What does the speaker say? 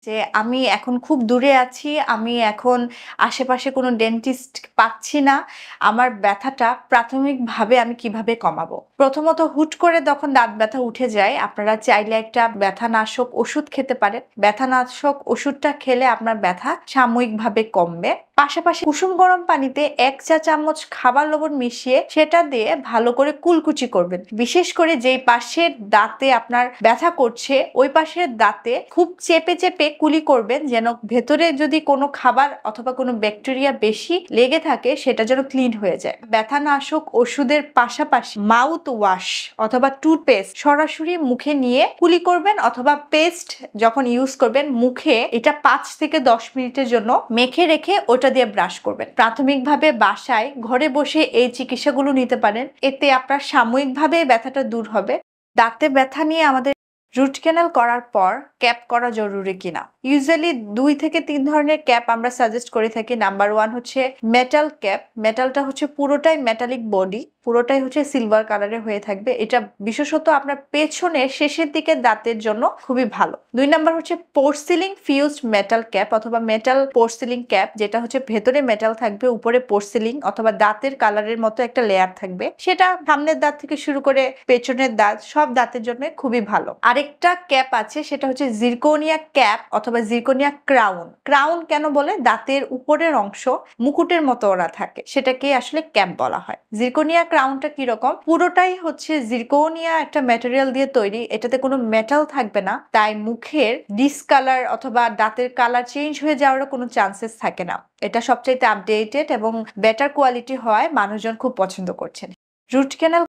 যে আমি এখন খুব দূরে আছি, আমি এখন আশেপাশে কোনো ডেন্টিস্ট পাচ্ছি না। আমার ব্যথাটা প্রাথমিকভাবে আমি কিভাবে কমাবো? প্রথমত হুট করে যখন দাঁত ব্যথা উঠে যায়, আপনারা চাইলে একটা ব্যথানাশক ওষুধ খেতে পারেন। ব্যথানাশক ওষুধটা খেলে আপনার ব্যথা সাময়িকভাবে কমবে। পাশাপাশি কুসুম গরম পানিতে ১ চা চামচ খাবার লবণ মিশিয়ে সেটা দিয়ে ভালো করে কুলকুচি করবেন। বিশেষ করে যেই পাশের দাঁতে আপনার ব্যথা করছে, ওই পাশের দাঁতে খুব চেপে, চেপে কুলি করবেন যেন ভেতরে যদি কোনো খাবার অথবা কোনো ব্যাকটেরিয়া বেশি লেগে থাকে সেটা যেন ক্লিন হয়ে যায়। ব্যথানাশক ওষুধের পাশাপাশি মাউথ ওয়াশ অথবা টুথপেস্ট সরাসরি মুখে নিয়ে কুলি করবেন অথবা পেস্ট যখন ইউজ করবেন মুখে এটা ৫ থেকে ১০ মিনিটের জন্য মেখে রেখে ওটা দিয়ে ব্রাশ করবেন। প্রাথমিকভাবে বাসায় ঘরে বসে এই চিকিৎসাগুলো নিতে পারেন। এতে আপনার সাময়িকভাবে ব্যথাটা দূর হবে। দাঁতে ব্যথা নিয়ে আমাদের রুট ক্যানাল করার পর ক্যাপ করা জরুরি কিনা? ইউজুয়ালি ২ থেকে ৩ ধরনের ক্যাপ আমরা সাজেস্ট করে থাকি। নাম্বার 1 হচ্ছে মেটাল ক্যাপ। মেটালটা হচ্ছে পুরোটাই মেটালিক বডি, পুরোটাই হচ্ছে সিলভার কালারের হয়ে থাকবে। এটা বিশেষত আপনার পেছনের শেষের দিকের দাঁতের জন্য খুবই ভালো। ২ নাম্বার হচ্ছে পোর্সিলিন ফিউজড মেটাল ক্যাপ অথবা মেটাল পোর্সিলিন ক্যাপ, যেটা হচ্ছে ভেতরে মেটাল থাকবে, উপরে পোর্সিলিন অথবা দাঁতের কালারের মতো একটা লেয়ার থাকবে। সেটা সামনের দাঁত থেকে শুরু করে পেছনের দাঁত সব দাঁতের জন্য খুবই ভালো। আরেকটা ক্যাপ আছে সেটা হচ্ছে জিরকোনিয়া ক্যাপ অথবা জিরকোনিয়া ক্রাউন। ক্রাউন কেন বলে? দাঁতের উপরের অংশ মুকুটের মতো ওরা থাকে, সেটাকে আসলে ক্যাপ বলা হয়। জিরকোনিয়া ক্রাউনটা কিরকম? পুরোটাই হচ্ছে জিরকোনিয়া একটা ম্যাটেরিয়াল দিয়ে তৈরি, এটাতে কোনো মেটাল থাকবে না, তাই মুখের ডিসকালার অথবা দাঁতের কালার চেঞ্জ হয়ে যাওয়ারও কোনো চান্সেস থাকে না। এটা সবচাইতে আপডেটেড এবং বেটার কোয়ালিটি হয়, মানুষজন খুব পছন্দ করছেন। Root canal